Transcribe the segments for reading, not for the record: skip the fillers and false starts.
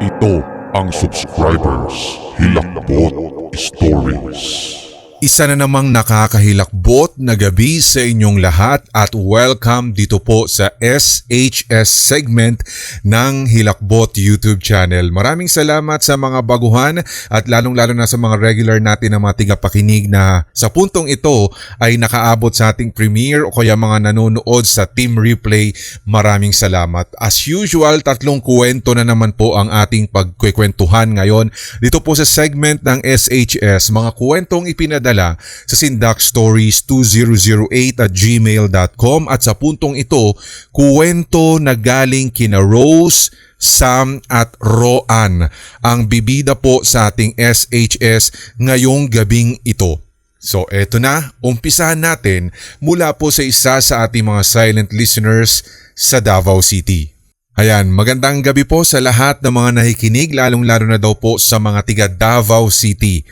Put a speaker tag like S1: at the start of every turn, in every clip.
S1: Ito ang Subscribers Hilakbot Stories.
S2: Isa na namang nakakahilakbot na gabi sa inyong lahat at welcome dito po sa SHS segment ng Hilakbot YouTube channel. Maraming salamat sa mga baguhan at lalong-lalo na sa mga regular natin na mga tigapakinig na sa puntong ito ay nakaabot sa ating premiere o kaya mga nanonood sa team replay. Maraming salamat. As usual, 3 kwento na naman po ang ating pagkukwentuhan ngayon dito po sa segment ng SHS. Mga kwentong ipinadala sa sindakstories2008@gmail.com at sa puntong ito, kwento na galing kina Rose, Sam at Roan ang bibida po sa ating SHS ngayong gabing ito. So eto na, umpisahan natin mula po sa isa sa ating mga silent listeners sa Davao City. Ayan, magandang gabi po sa lahat ng mga nakikinig, lalong-lalo na daw po sa mga tiga Davao City.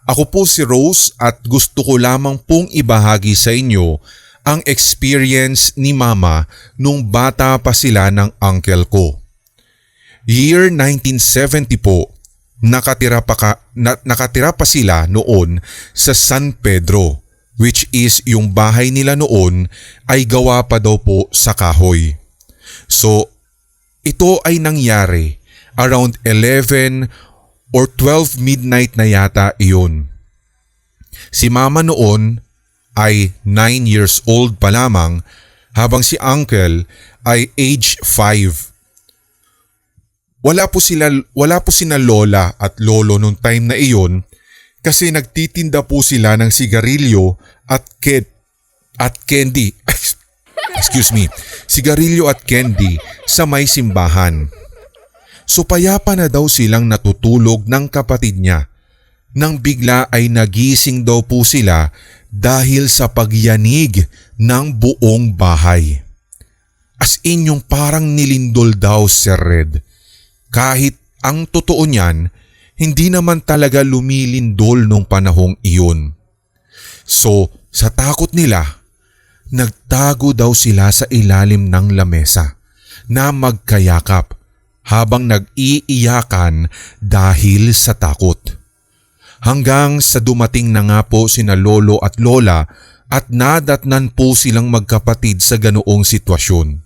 S2: Ako po si Rose at gusto ko lamang pong ibahagi sa inyo ang experience ni Mama nung bata pa sila ng uncle ko. Year 1970 po, nakatira pa sila noon sa San Pedro, which is yung bahay nila noon ay gawa pa daw po sa kahoy. So, ito ay nangyari around 11 or 12 midnight na yata iyon. Si Mama noon ay 9 years old pa lamang habang si Uncle ay age 5. Wala po sina lola at lolo nung time na iyon kasi nagtitinda po sila ng sigarilyo at candy. Excuse me. Sigarilyo at candy sa may simbahan. So payapa na daw silang natutulog ng kapatid niya nang bigla ay nagising daw po sila dahil sa pagyanig ng buong bahay. As in yung parang nilindol daw, Sir Red. Kahit ang totoo niyan, hindi naman talaga lumilindol nung panahong iyon. So sa takot nila, nagtago daw sila sa ilalim ng lamesa na magkayakap habang nag-iiyakan dahil sa takot. Hanggang sa dumating na nga po sina lolo at lola at nadatnan po silang magkapatid sa ganoong sitwasyon.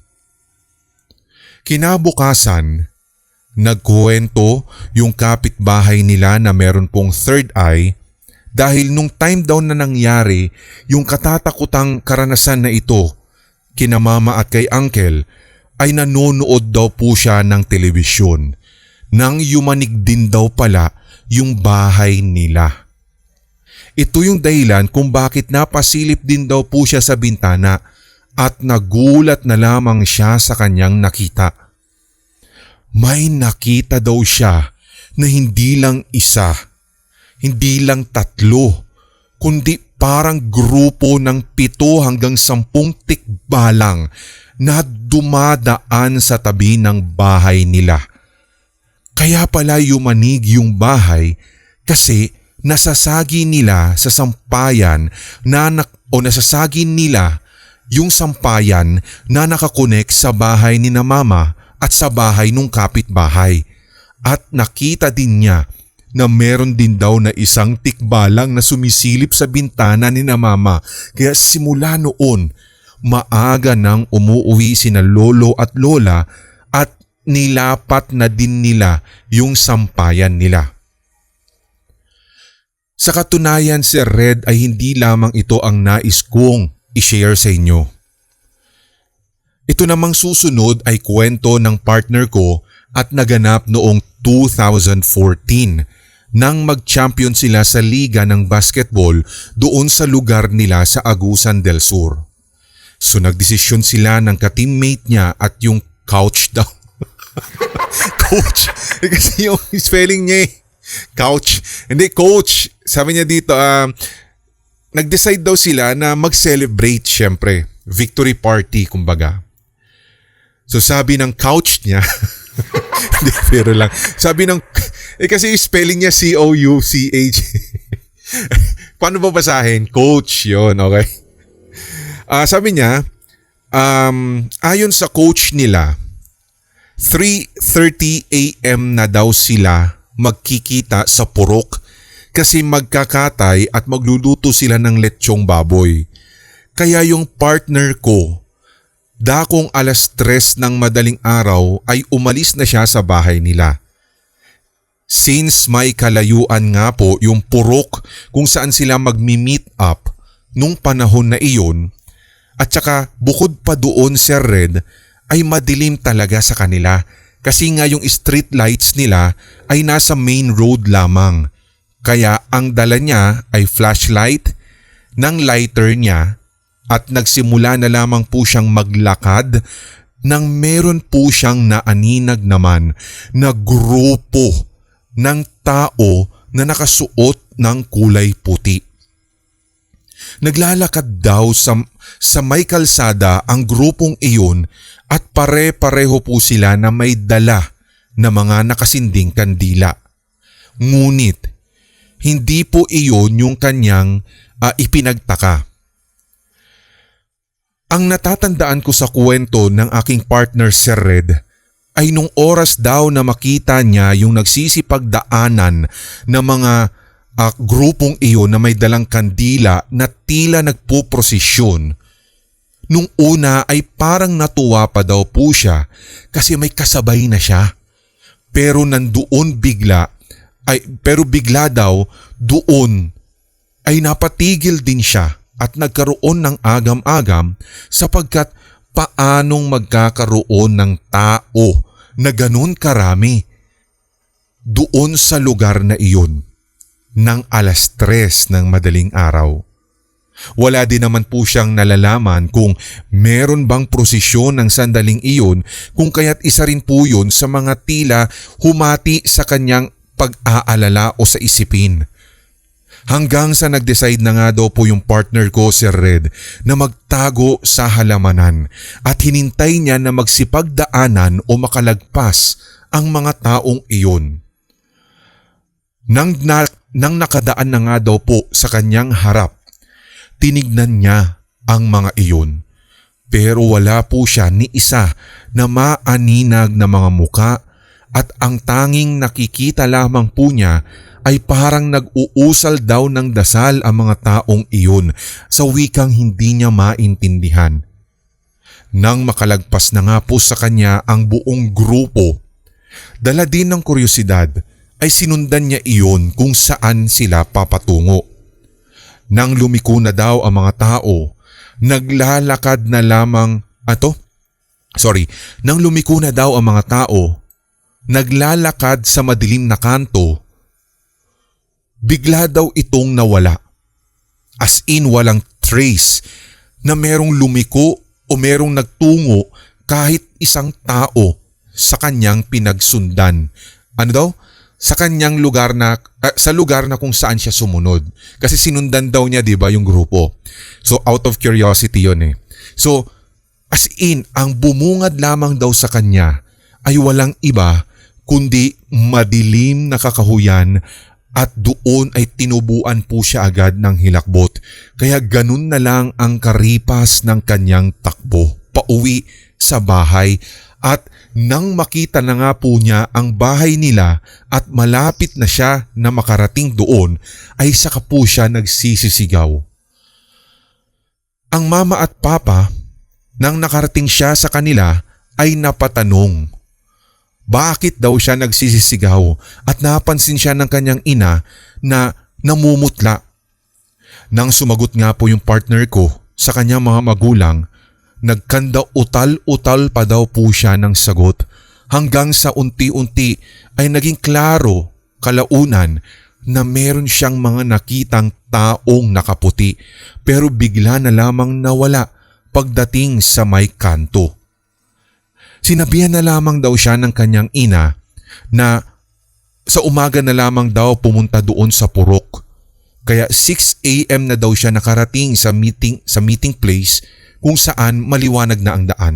S2: Kinabukasan, nagkuwento yung kapitbahay nila na meron pong third eye dahil nung time daw na nangyari yung katatakutang karanasan na ito, kina Mama at kay Uncle, ay nanonood daw po siya ng telebisyon nang yumanig din daw pala yung bahay nila. Ito yung dahilan kung bakit napasilip din daw po siya sa bintana at nagulat na lamang siya sa kanyang nakita. May nakita daw siya na hindi lang isa, hindi lang 3, kundi parang grupo ng 7 hanggang 10 tikbalang na dumadaan sa tabi ng bahay nila. Kaya pala yumanig yung bahay kasi nasasagi nila sa sampayan nasasagi nila yung sampayan na nakakonek sa bahay ni na Mama at sa bahay nung kapitbahay. At nakita din niya na meron din daw na isang tikbalang na sumisilip sa bintana ni na Mama. Kaya simula noon, maaga nang umuwi sina lolo at lola at nilapat na din nila yung sampayan nila. Sa katunayan, Sir Red, ay hindi lamang ito ang nais kong i-share sa inyo. Ito namang susunod ay kwento ng partner ko at naganap noong 2014 nang mag-champion sila sa liga ng basketball doon sa lugar nila sa Agusan del Sur. So nagdesisyon sila ng ka-teammate niya at yung coach daw. Coach. Kasi yung spelling niya couch. Hindi, coach. Sabi niya dito, nag-decide daw sila na mag-celebrate syempre. Victory party, kumbaga. So sabi ng couch niya, hindi, pero lang. Sabi ng, kasi spelling niya C-O-U-C-H. Paano ba basahin? Coach, yun, okay. Sabi niya, ayon sa coach nila, 3:30 AM na daw sila magkikita sa purok kasi magkakatay at magluluto sila ng lechong baboy. Kaya yung partner ko, dakong 3:00 ng madaling araw ay umalis na siya sa bahay nila. Since may kalayuan nga po yung purok kung saan sila magmi-meet up nung panahon na iyon, at saka bukod pa doon, Sir Red, ay madilim talaga sa kanila kasi nga yung street lights nila ay nasa main road lamang. Kaya ang dala niya ay flashlight ng lighter niya at nagsimula na lamang po siyang maglakad nang meron po siyang naaninag naman na grupo ng tao na nakasuot ng kulay puti. Naglalakad daw sa may kalsada ang grupong iyon at pare-pareho po sila na may dala na mga nakasinding kandila. Ngunit, hindi po iyon yung kanyang ipinagtaka. Ang natatandaan ko sa kwento ng aking partner Sir Red ay nung oras daw na makita niya yung nagsisipagdaanan na mga grupong iyon na may dalang kandila na tila nagpuprosesyon. Nung una ay parang natuwa pa daw po siya kasi may kasabay na siya. Pero bigla daw doon ay napatigil din siya at nagkaroon ng agam-agam sapagkat paanong magkakaroon ng tao na ganun karami doon sa lugar na iyon ng 3:00 ng madaling araw. Wala din naman po siyang nalalaman kung meron bang prosesyon ng sandaling iyon kung kaya't isa rin po yun sa mga tila humati sa kanyang pag-aalala o sa isipin. Hanggang sa nag-decide na nga daw po yung partner ko, Sir Red, na magtago sa halamanan at hinintay niya na magsipagdaanan o makalagpas ang mga taong iyon. Nang nakadaan na nga daw po sa kanyang harap, tinignan niya ang mga iyon. Pero wala po siya ni isa na maaninag na mga muka at ang tanging nakikita lamang po niya ay parang nag-uusal daw ng dasal ang mga taong iyon sa wikang hindi niya maintindihan. Nang makalagpas na nga po sa kanya ang buong grupo, dala din ng kuryosidad ay sinundan niya iyon kung saan sila papatungo. Nang lumiko na daw ang mga tao, nang lumiko na daw ang mga tao, naglalakad sa madilim na kanto, bigla daw itong nawala. As in walang trace na merong lumiko o merong nagtungo kahit isang tao sa kanyang pinagsundan. Ano daw? Sa kanyang lugar sa lugar na kung saan siya sumunod. Kasi sinundan daw niya, 'di ba, yung grupo. So out of curiosity 'yon eh. So as in ang bumungad lamang daw sa kanya ay walang iba kundi madilim na kakahuyan at doon ay tinubuan po siya agad ng hilakbot. Kaya ganun na lang ang karipas ng kanyang takbo pauwi sa bahay. At nang makita na nga po niya ang bahay nila at malapit na siya na makarating doon, ay saka po siya nagsisisigaw. Ang mama at papa, nang nakarating siya sa kanila, ay napatanong. Bakit daw siya nagsisisigaw at napansin siya ng kanyang ina na namumutla. Nang sumagot nga po yung partner ko sa kanyang mga magulang, nagkanda utal-utal pa daw po siya ng sagot hanggang sa unti-unti ay naging klaro kalaunan na meron siyang mga nakitang taong nakaputi pero bigla na lamang nawala pagdating sa may kanto. Sinabihan na lamang daw siya ng kanyang ina na sa umaga na lamang daw pumunta doon sa purok. Kaya 6 AM na daw siya nakarating sa meeting place kung saan maliwanag na ang daan.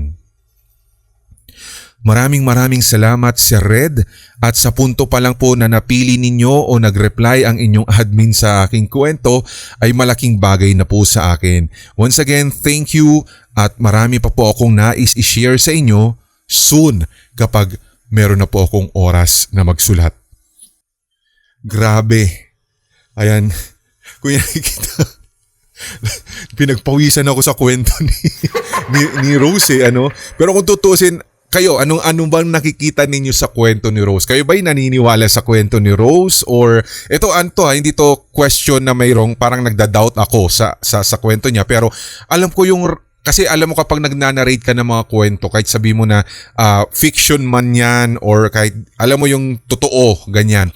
S2: Maraming salamat Sir Red at sa punto pa lang po na napili ninyo o nag-reply ang inyong admin sa aking kwento ay malaking bagay na po sa akin. Once again, thank you at marami pa po akong nais i-share sa inyo soon kapag meron na po akong oras na magsulat. Grabe. Ayan. Kung nakikita, pinagpawisan ako sa kwento ni Rose ano. Pero kung tutusin, kayo, anong bang nakikita ninyo sa kwento ni Rose? Kayo ba'y naniniwala sa kwento ni Rose? Or, hindi to question na mayroong parang nagda-doubt ako sa kwento niya. Pero alam ko kasi alam mo kapag nagnanarrate ka ng mga kwento, kahit sabi mo na fiction man yan or kahit alam mo yung totoo, ganyan.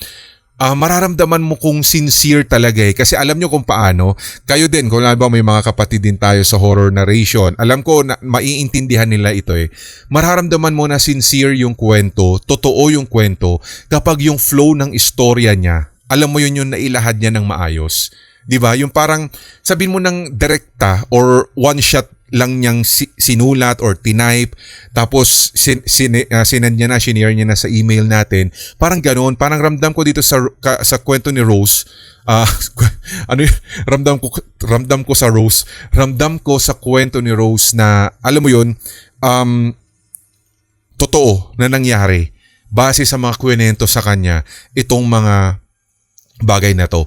S2: Mararamdaman mo kung sincere talaga kasi alam nyo kung paano. Kayo din, kung alam ba may mga kapatid din tayo sa horror narration, alam ko na maiintindihan nila ito Mararamdaman mo na sincere yung kwento, totoo yung kwento kapag yung flow ng istorya niya, alam mo yun yung nailahad niya ng maayos. Diba? Yung parang sabihin mo ng direkta or one shot lang niyang sinulat or tinype tapos sinend niya na, shinare niya na sa email natin. Parang ganoon, parang ramdam ko dito sa kwento ni Rose. Ramdam ko sa kwento ni Rose na alam mo yun, totoo na nangyari base sa mga kwento sa kanya itong mga bagay na to.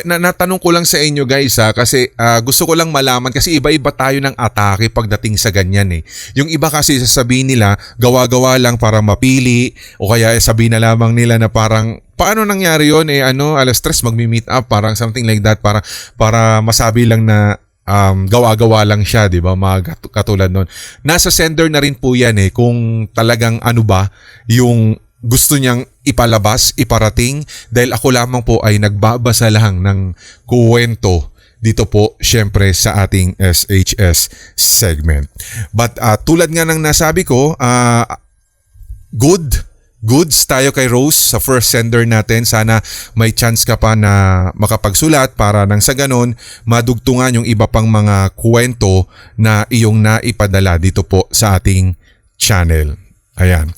S2: Natanong ko lang sa inyo guys kasi gusto ko lang malaman kasi iba-iba tayo ng atake pagdating sa ganyan Yung iba kasi sasabihin nila gawa-gawa lang para mapili o kaya sabihin na lamang nila na parang paano nangyari yun alas 3 magmi-meet up parang something like that para masabi lang na gawa-gawa lang siya, di ba? Mga katulad nun. Nasa sender na rin po yan kung talagang ano ba yung gusto niyang ipalabas, iparating dahil ako lamang po ay nagbabasa lang ng kuwento dito po syempre sa ating SHS segment. But tulad nga ng nasabi ko, goods tayo kay Rose sa first sender natin. Sana may chance ka pa na makapagsulat para nang sa ganon madugtungan yung iba pang mga kwento na iyong naipadala dito po sa ating channel. Ayan.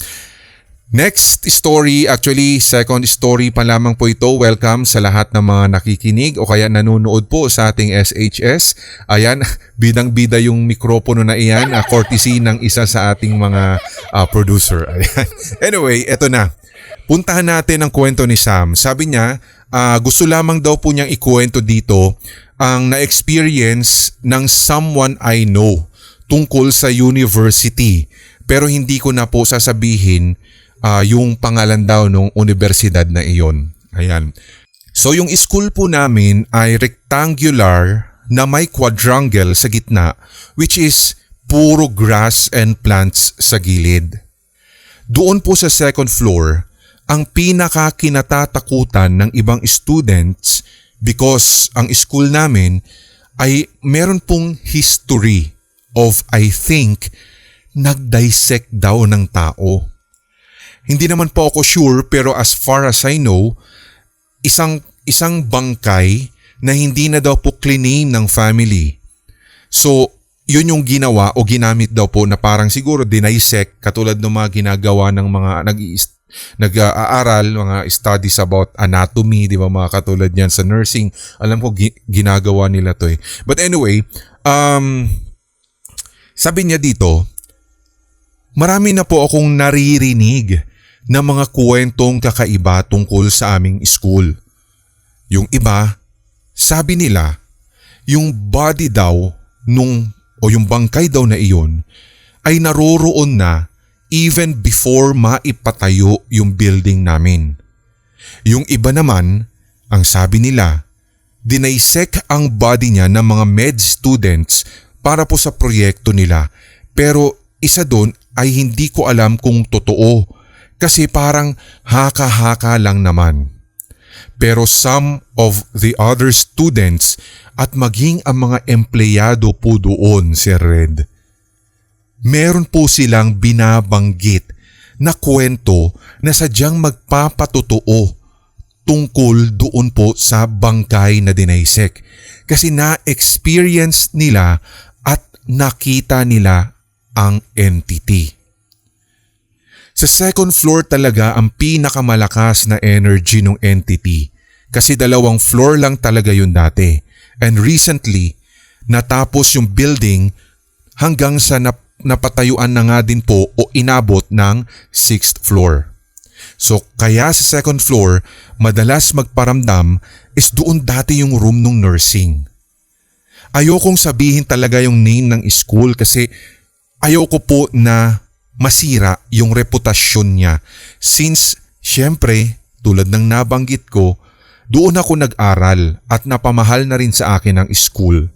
S2: Next story, actually second story pa lamang po ito. Welcome sa lahat ng mga nakikinig o kaya nanonood po sa ating SHS. Ayan, bidang-bida yung mikropono na iyan, courtesy ng isa sa ating mga producer. Ayan. Anyway, eto na. Puntahan natin ang kwento ni Sam. Sabi niya, gusto lamang daw po niyang ikwento dito ang na-experience ng someone I know tungkol sa university. Pero hindi ko na po sasabihin yung pangalan daw ng universidad na iyon. Ayan. So yung school po namin ay rectangular na may quadrangle sa gitna which is puro grass and plants sa gilid. Doon po sa second floor, ang pinaka kinatatakutan ng ibang students because ang school namin ay meron pong history of I think nag-dissect daw ng tao. Hindi naman po ako sure pero as far as I know, isang bangkay na hindi na daw po clean ng family. So, yun yung ginawa o ginamit daw po na parang siguro dissect katulad ng mga ginagawa ng mga nag-aaral, mga studies about anatomy, di ba mga katulad yan sa nursing. Alam ko ginagawa nila to But anyway, sabi niya dito, marami na po akong naririnig na mga kwentong kakaiba tungkol sa aming school. Yung iba, sabi nila, yung body daw o yung bangkay daw na iyon ay naroroon na even before maipatayo yung building namin. Yung iba naman, ang sabi nila, dinaisek ang body niya ng mga med students para po sa proyekto nila. Pero isa doon ay hindi ko alam kung totoo kasi parang haka-haka lang naman. Pero some of the other students at maging ang mga empleyado po doon, Sir Red, meron po silang binabanggit na kwento na sadyang magpapatotoo tungkol doon po sa bangkay na dinaisek. Kasi na-experience nila at nakita nila ang entity. Sa second floor talaga ang pinakamalakas na energy ng entity kasi 2 floor lang talaga yun dati. And recently, natapos yung building hanggang sa napatayuan na nga din po o inabot ng 6th floor. So kaya sa 2nd floor, madalas magparamdam is doon dati yung room ng nursing. Ayokong sabihin talaga yung name ng school kasi ayoko po na masira yung reputasyon niya since syempre tulad ng nabanggit ko, doon ako nag-aral at napamahal na rin sa akin ang school.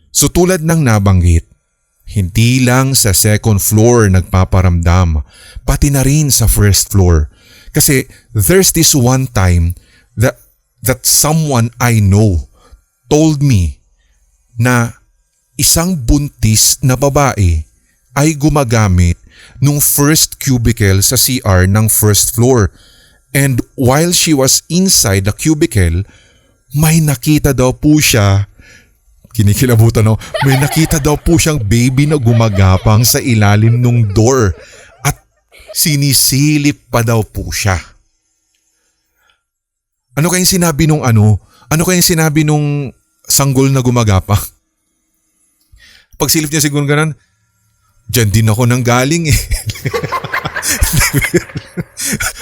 S2: So tulad ng nabanggit, hindi lang sa 2nd floor nagpaparamdam, pati na rin sa 1st floor. Kasi there's this one time that someone I know told me na isang buntis na babae ay gumagamit nung first cubicle sa CR ng 1st floor. And while she was inside the cubicle, may nakita daw po siya, kinikilabutan ako, may nakita daw po siyang baby na gumagapang sa ilalim ng door at sinisilip pa daw po siya. Ano kayong sinabi nung Ano kayong sinabi nung sanggol na gumagapang? Pagsilip niya siguro ganun, dyan din ako nang galing eh.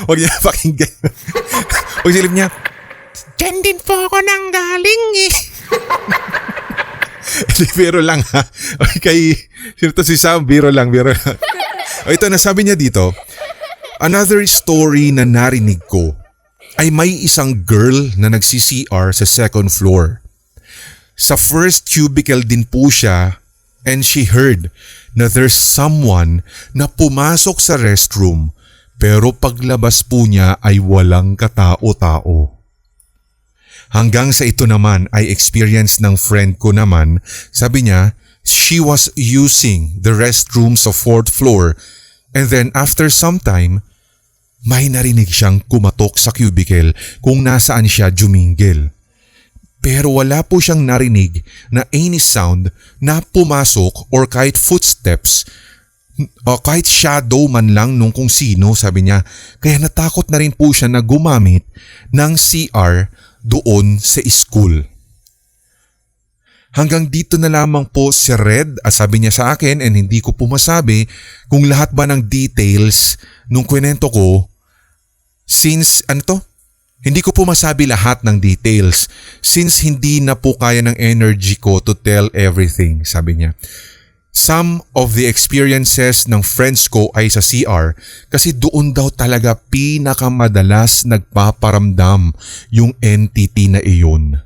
S2: Huwag niya pakinggan. Pagsilip niya, dyan din po ako nang galing eh. Biro lang ha. Okay, sino to si Sam? Biro lang. O ito, nasabi niya dito, another story na narinig ko ay may isang girl na nagsi-CR sa 2nd floor. Sa first cubicle din po siya and she heard na there's someone na pumasok sa restroom pero paglabas po niya ay walang katao-tao. Hanggang sa ito naman ay experience ng friend ko naman, sabi niya, she was using the restroom sa 4th floor and then after some time, may narinig siyang kumatok sa cubicle kung nasaan siya jumingil. Pero wala po siyang narinig na any sound na pumasok or kahit footsteps o kahit shadow man lang nung kung sino, sabi niya. Kaya natakot na rin po siya na gumamit ng CR doon sa school. Hanggang dito na lamang po si Red at sabi niya sa akin and hindi ko po masabi kung lahat ba ng details nung kwento ko since hindi ko po masabi lahat ng details since hindi na po kaya ng energy ko to tell everything, sabi niya. Some of the experiences ng friends ko ay sa CR kasi doon daw talaga pinakamadalas nagpaparamdam yung entity na iyon.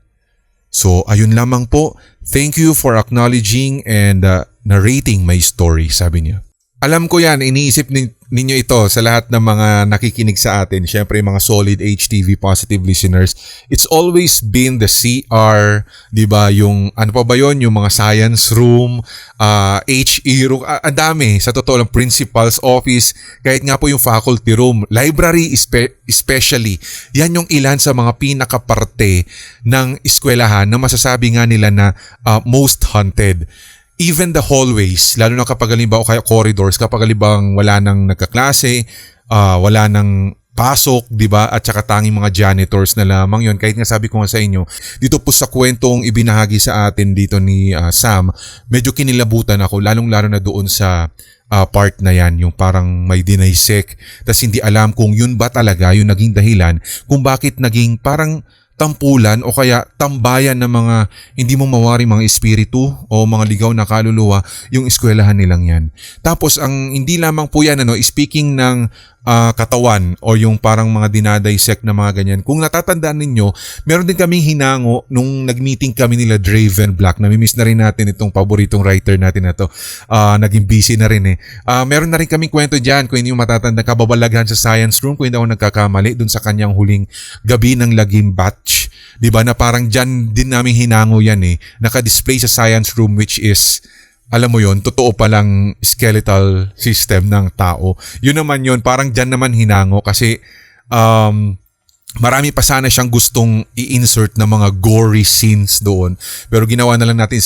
S2: So ayun lamang po. Thank you for acknowledging and narrating my story, sabi niya. Alam ko yan, iniisip ninyo ito sa lahat ng mga nakikinig sa atin. Syempre mga solid HTV positive listeners. It's always been the CR, di ba? Yung ano pa ba yun? Yung mga science room, HE room, ang dami. Sa totoo lang, principal's office, kahit nga po yung faculty room, library especially. Yan yung ilan sa mga pinakaparte ng eskwelahan na masasabi nga nila na most haunted. Even the hallways, lalo na kapag halimbawa o kaya corridors, kapag halimbawa wala nang nagkaklase, wala nang pasok, di ba? At saka tanging mga janitors na lamang yon. Kahit nga sabi ko nga sa inyo, dito po sa kwentong ibinahagi sa atin dito ni Sam, medyo kinilabutan ako, lalong-lalo na doon sa part na yan, yung parang may dinaysek, tas hindi alam kung yun ba talaga yung naging dahilan kung bakit naging parang tampulan o kaya tambayan ng mga hindi mo mawari mga espiritu o mga ligaw na kaluluwa yung eskwelahan nilang yan. Tapos ang hindi lamang po yan, speaking ng katawan o yung parang mga dinadaysek na mga ganyan. Kung natatandaan ninyo, meron din kaming hinango nung nag-meeting kami nila Draven Black. Namimiss na rin natin itong paboritong writer natin na to. Naging busy na rin eh. Meron na rin kaming kwento dyan kung hindi mo matatanda, kababalaghan sa science room kung hindi ako nagkakamali dun sa kanyang huling gabi ng lagim batch. Diba na parang dyan din namin hinango yan eh. Naka-display sa science room which is alam mo yon, totoo palang skeletal system ng tao. Yun naman yun, parang dyan naman hinango kasi Marami pa sana siyang gustong i-insert na mga gory scenes doon. Pero ginawa na lang natin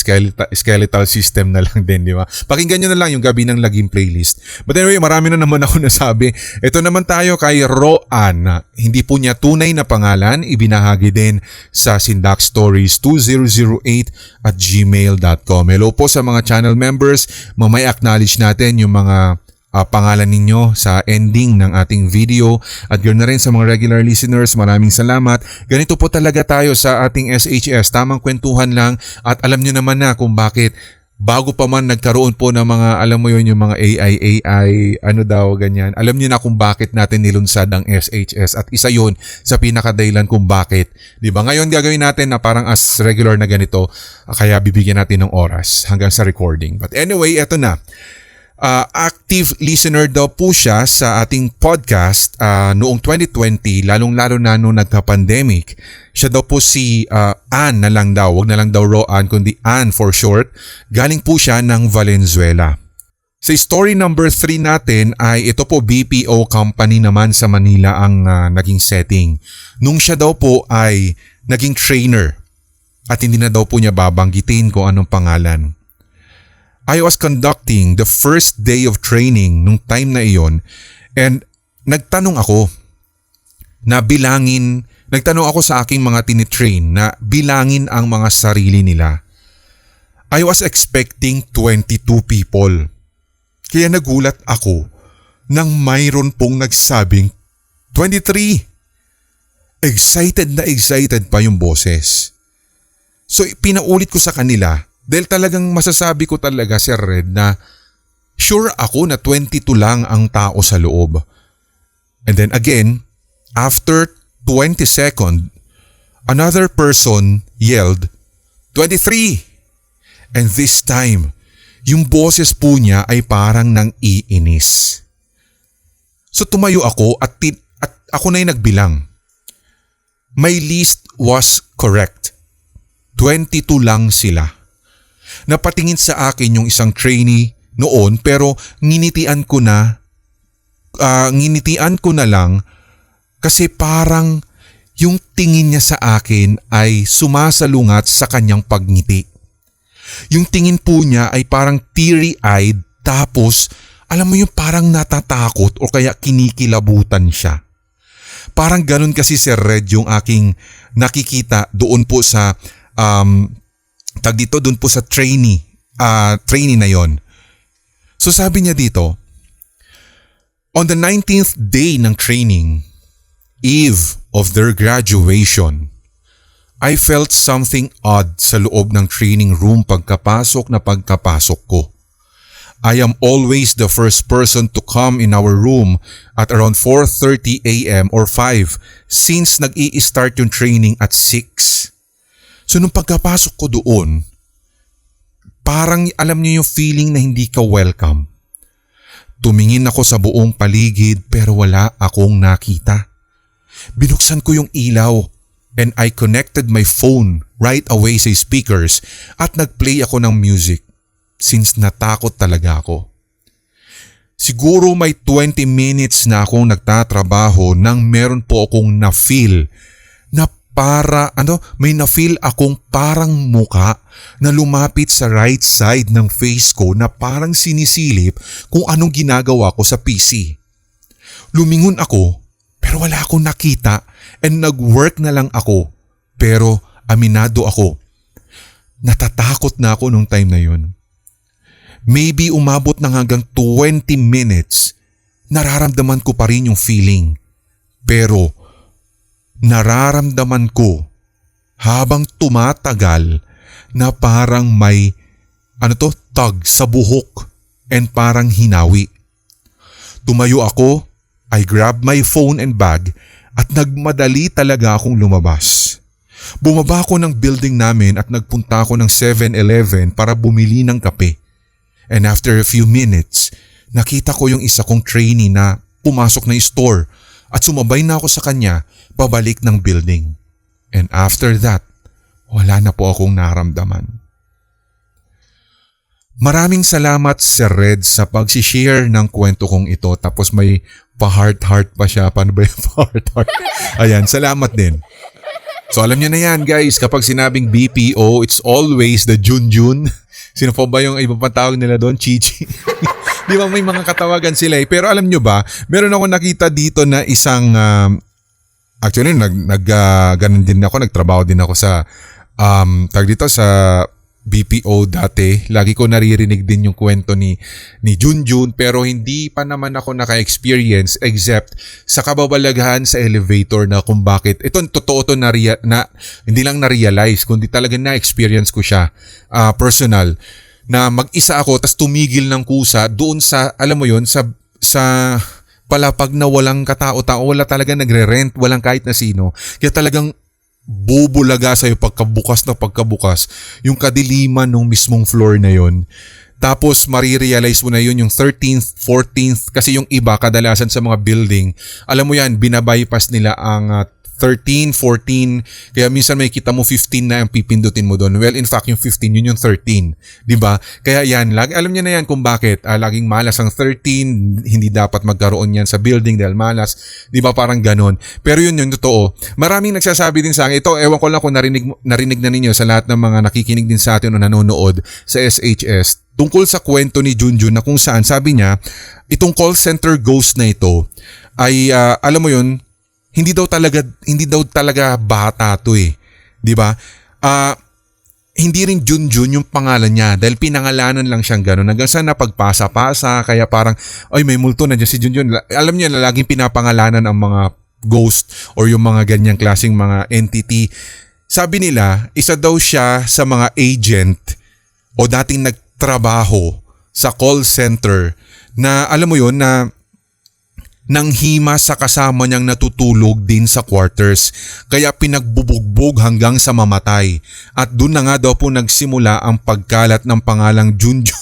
S2: skeletal system na lang din, di ba? Pakinggan nyo na lang yung Gabi ng Lagim playlist. But anyway, marami na naman ako nasabi. Ito naman tayo kay Roan. Hindi po niya tunay na pangalan. Ibinahagi din sa sindakstories2008@gmail.com. Hello po sa mga channel members. Mamaya acknowledge natin yung mga pangalan ninyo sa ending ng ating video at ganoon na rin sa mga regular listeners, maraming salamat. Ganito po talaga tayo sa ating SHS, tamang kwentuhan lang at alam nyo naman na kung bakit bago pa man nagkaroon po ng mga, alam mo yun, yung mga AI, ano daw, ganyan. Alam nyo na kung bakit natin nilunsad ang SHS at isa yun sa pinakadahilan kung bakit. Diba? Ngayon gagawin natin na parang as regular na ganito, kaya bibigyan natin ng oras hanggang sa recording. But anyway, eto na. Active listener daw po siya sa ating podcast noong 2020, lalong-lalo na noong nagka-pandemic. Siya daw po si Ann na lang daw, wag na lang daw Roan, kundi Ann for short. Galing po siya ng Valenzuela. Sa story number 3 natin ay ito po BPO company naman sa Manila ang naging setting. Nung siya daw po ay naging trainer at hindi na daw po niya babanggitin kung anong pangalan. I was conducting the first day of training nung time na iyon and nagtanong ako sa aking mga tinitrain na bilangin ang mga sarili nila. I was expecting 22 people. Kaya nagulat ako nang mayroon pong nagsabing 23. Excited na excited pa yung boses. So pinaulit ko sa kanila. Dahil talagang masasabi ko talaga, Sir Red, na sure ako na 22 lang ang tao sa loob. And then again, after 20 seconds, another person yelled, 23! And this time, yung boses po niya ay parang nang iinis. So tumayo ako at ako na yung nagbilang. My list was correct. 22 lang sila. Napatingin sa akin yung isang trainee noon pero nginitian ko na lang kasi parang yung tingin niya sa akin ay sumasalungat sa kanyang pagngiti. Yung tingin po niya ay parang teary-eyed tapos alam mo yung parang natatakot o kaya kinikilabutan siya. Parang ganun kasi Sir Red yung aking nakikita doon po sa doon po sa trainee na yon. So sabi niya dito, on the 19th day ng training, eve of their graduation, I felt something odd sa loob ng training room pagkapasok ko. I am always the first person to come in our room at around 4:30 a.m. or 5 since nag-i-start yung training at 6. So nung pagkapasok ko doon, parang alam niyo yung feeling na hindi ka welcome. Tumingin ako sa buong paligid pero wala akong nakita. Binuksan ko yung ilaw and I connected my phone right away sa speakers at nagplay ako ng music since natakot talaga ako. Siguro may 20 minutes na akong nagtatrabaho nang meron po akong na-feel na may na-feel akong parang muka na lumapit sa right side ng face ko na parang sinisilip kung anong ginagawa ko sa PC. Lumingon ako pero wala akong nakita and nag-work na lang ako pero aminado ako. Natatakot na ako nung time na yun. Maybe umabot na hanggang 20 minutes, nararamdaman ko pa rin yung feeling. Pero nararamdaman ko habang tumatagal na parang may tug sa buhok and parang hinawi. Tumayo ako, I grabbed my phone and bag at nagmadali talaga akong lumabas. Bumaba ako ng building namin at nagpunta ako ng 7-Eleven para bumili ng kape. And after a few minutes, nakita ko yung isa kong trainee na pumasok na store at sumabay na ako sa kanya pabalik ng building. And after that, wala na po akong naramdaman. Maraming salamat Sir Red sa pag-share ng kwento kong ito tapos may pa-heart-heart pa siya. Paano ba yung pa-heart-heart? Ayan, salamat din. So alam niyo na yan guys, kapag sinabing BPO, it's always the Junjun. Sino po ba yung iba pang tawag nila doon? Chichi. Di ba may mga katawagan sila eh. Pero alam nyo ba, meron ako nakita dito na isang, actually ganun din ako, nagtrabaho din ako sa, tag dito sa BPO dati. Lagi ko naririnig din yung kwento ni Junjun, pero hindi pa naman ako naka-experience except sa kababalaghan sa elevator na kung bakit. Ito totoo to na hindi lang na-realize kundi talaga na-experience ko siya personal, na mag-isa ako tas tumigil ng kusa doon sa, alam mo yon, sa palapag na walang katao-tao, wala talaga nagre-rent, walang kahit na sino. Kaya talagang bubulaga sa'yo pagkabukas yung kadiliman ng mismong floor na yon. Tapos marirealize mo na yun yung 13th, 14th, kasi yung iba kadalasan sa mga building, alam mo yan, binabypass nila ang 13, 14, kaya minsan may kita mo 15 na ang pipindutin mo doon. Well, in fact, yung 15, yun yung 13. Diba? Kaya yan, alam niya na yan kung bakit. Laging malas ang 13, hindi dapat magkaroon yan sa building dahil malas. Diba? Parang ganon. Pero yun yung totoo. Maraming nagsasabi din sa akin, ito, ewan ko lang kung narinig na ninyo sa lahat ng mga nakikinig din sa atin o nanonood sa SHS, tungkol sa kwento ni Junjun na kung saan sabi niya, itong call center ghost na ito ay, alam mo yun, hindi daw talaga bata to eh. 'Di ba? Hindi rin Junjun yung pangalan niya dahil pinangalanan lang siyang gano'n. Hanggang sa napagpasa-pasa, kaya parang ay may multo na dyan si Junjun. Alam niya na laging pinapangalanan ang mga ghost or yung mga ganyang klaseng mga entity. Sabi nila, isa daw siya sa mga agent o dating nagtrabaho sa call center na alam mo yun na nang hima sa kasama niyang natutulog din sa quarters, kaya pinagbubugbog hanggang sa mamatay. At doon na nga daw po nagsimula ang pagkalat ng pangalang Junjun.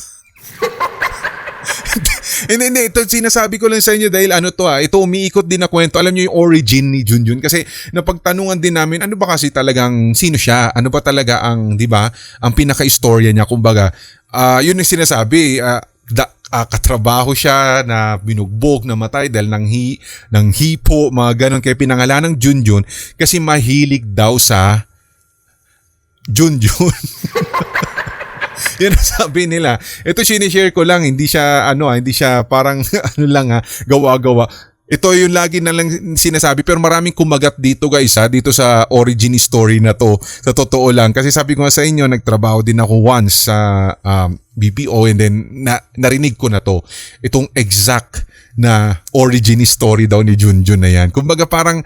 S2: Hindi, ito sinasabi ko lang sa inyo dahil ito umiikot din na kwento. Alam niyo yung origin ni Junjun kasi napagtanungan din namin ano ba kasi talagang sino siya, ano ba talaga ang, di ba, ang pinaka-istorya niya, kumbaga. Yun yung sinasabi, katrabaho siya na binugbog, namatay dahil ng hipo, mga ganon. Kaya pinangalan ng Junjun kasi mahilig daw sa Junjun. Yan ang sabi nila. Ito sinishare ko lang, hindi siya parang gawa-gawa. Ito yung lagi na lang sinasabi, pero maraming kumagat dito guys dito sa origin story na to. Sa totoo lang, kasi sabi ko nga sa inyo, nagtrabaho din ako once sa BPO and then narinig ko na to. Itong exact na origin story daw ni Junjun na yan. Kumbaga parang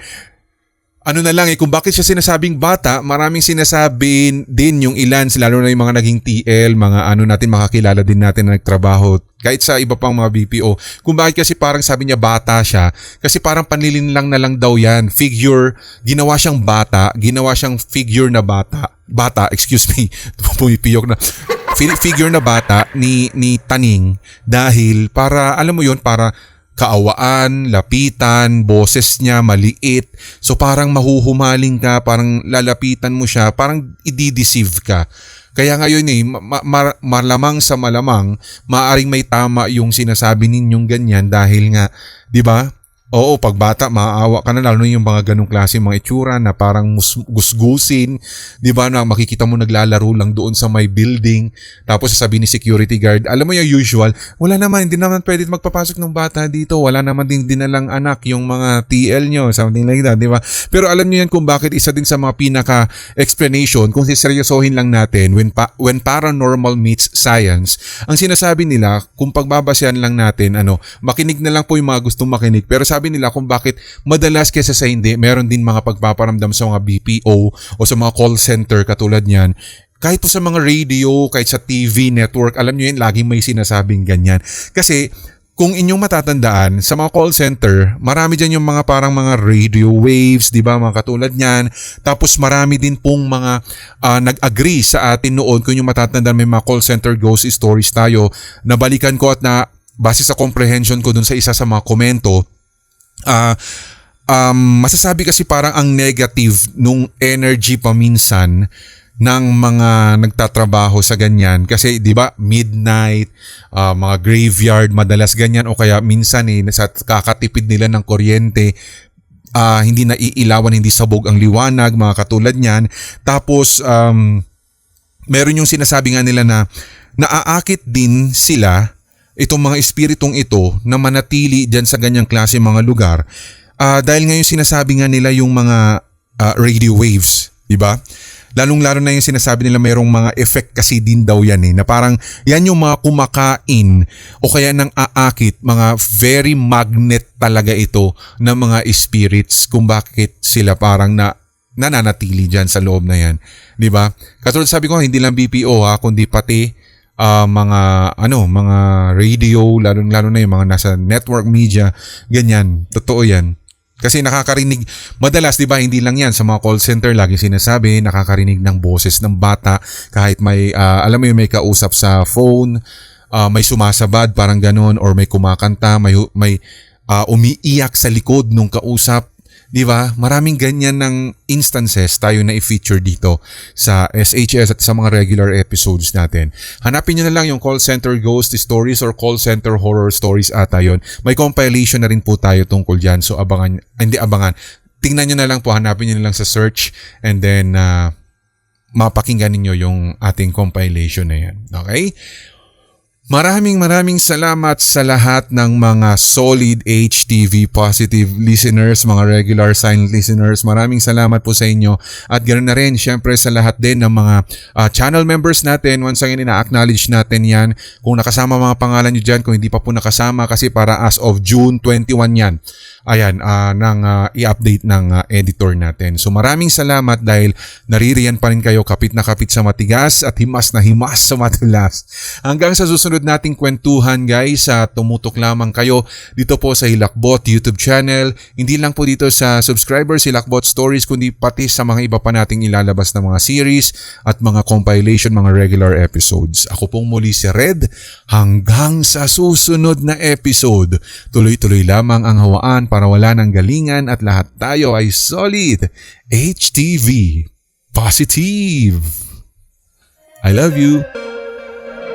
S2: kung bakit siya sinasabing bata, maraming sinasabi din yung ilan, lalo na yung mga naging TL, mga natin makakilala din natin na nagtrabaho kahit sa iba pang mga BPO. Kung bakit kasi parang sabi niya bata siya, kasi parang panlilin lang na lang daw yan. Figure, ginawa siyang figure na bata, excuse me, pumipiyok na. Figure na bata ni Taning dahil para, alam mo yun, para kaawaan, lapitan, boses niya maliit. So parang mahuhumaling ka, parang lalapitan mo siya, parang i-deceive ka. Kaya ngayon malamang sa malamang, maaring may tama yung sinasabi ninyong ganyan dahil nga, di ba? Oo, pag bata, maaawa ka na, lalo yung mga ganong klase mga itsura na parang gusgusin, di ba, na makikita mo naglalaro lang doon sa may building, tapos sasabi ni security guard, alam mo yung usual, wala naman, hindi naman pwede magpapasok ng bata dito, wala naman din dinalang anak yung mga TL nyo, something like that, di ba? Pero alam nyo yan kung bakit isa din sa mga pinaka-explanation, kung siseryosohin lang natin, when paranormal meets science, ang sinasabi nila, kung pagbabasehan lang natin, makinig na lang po yung mga gustong makinig, pero sabi nila kung bakit madalas kaysa sa hindi, meron din mga pagpaparamdam sa mga BPO o sa mga call center katulad niyan. Kahit po sa mga radio, kahit sa TV network, alam nyo yun, laging may sinasabing ganyan. Kasi kung inyong matatandaan, sa mga call center, marami dyan yung mga parang mga radio waves, di ba, mga katulad niyan. Tapos marami din pong mga nag-agree sa atin noon, kung yung matatandaan, may mga call center ghost stories tayo. Nabalikan ko at na base sa comprehension ko dun sa isa sa mga komento, masasabi kasi parang ang negative nung energy paminsan ng mga nagtatrabaho sa ganyan kasi 'di ba midnight, mga graveyard madalas ganyan o kaya minsan sa kakatipid nila ng kuryente, hindi naiilawan, hindi sabog ang liwanag, mga katulad niyan. Tapos meron yung sinasabi nga nila na naaakit din sila, itong mga espiritong ito, na manatili dyan sa ganyang klase mga lugar dahil ngayon sinasabi nga nila yung mga radio waves, di ba? Lalong-lalo na yung sinasabi nila mayroong mga effect kasi din daw yan na parang yan yung mga kumakain o kaya nang aakit, mga very magnet talaga ito ng mga spirits kung bakit sila parang nananatili dyan sa loob na yan, di ba? Katulad sabi ko, hindi lang BPO kundi pati mga radio, lalo na yung mga nasa network media, ganyan, totoo yan. Kasi nakakarinig, madalas 'di ba, hindi lang 'yan sa mga call center, lagi sinasabi, nakakarinig ng boses ng bata kahit may alam mo yung may kausap sa phone, may sumasabad parang ganoon, or may kumakanta, may umiiyak sa likod nung kausap. Di ba? Maraming ganyan ng instances tayo na i-feature dito sa SHS at sa mga regular episodes natin. Hanapin nyo na lang yung call center ghost stories or call center horror stories ata yun. May compilation na rin po tayo tungkol dyan. So abangan. Tingnan nyo na lang po, hanapin nyo na lang sa search, and then mapakinggan ninyo yung ating compilation na yan. Okay? Maraming salamat sa lahat ng mga solid HTV positive listeners, mga regular silent listeners. Maraming salamat po sa inyo. At ganoon na rin syempre sa lahat din ng mga channel members natin. Once again, ina-acknowledge natin yan. Kung nakasama mga pangalan nyo dyan, kung hindi pa po nakasama, kasi para as of June 21 yan. Ayan, i-update ng editor natin. So maraming salamat dahil naririyan pa rin kayo, kapit na kapit sa matigas at himas na himas sa matulas. Hanggang sa susunod nating kwentuhan guys, tumutok lamang kayo dito po sa Hilakbot YouTube channel. Hindi lang po dito sa subscribers Hilakbot Stories, kundi pati sa mga iba pa nating ilalabas na mga series at mga compilation, mga regular episodes. Ako pong muli si Red, hanggang sa susunod na episode. Tuloy-tuloy lamang ang hawaan para wala ng galingan at lahat tayo ay solid. HTV Positive. I love you.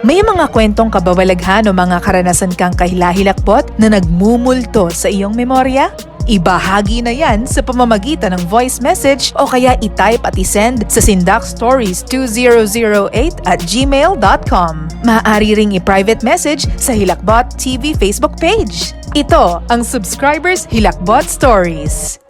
S3: May mga kwentong kababalaghan o mga karanasan kang kahilahilakbot na nagmumulto sa iyong memorya? Ibahagi na yan sa pamamagitan ng voice message o kaya i-type at i-send sa sindakstories2008@gmail.com. Maaari ring i-private message sa Hilakbot TV Facebook page. Ito ang Subscribers Hilakbot Stories.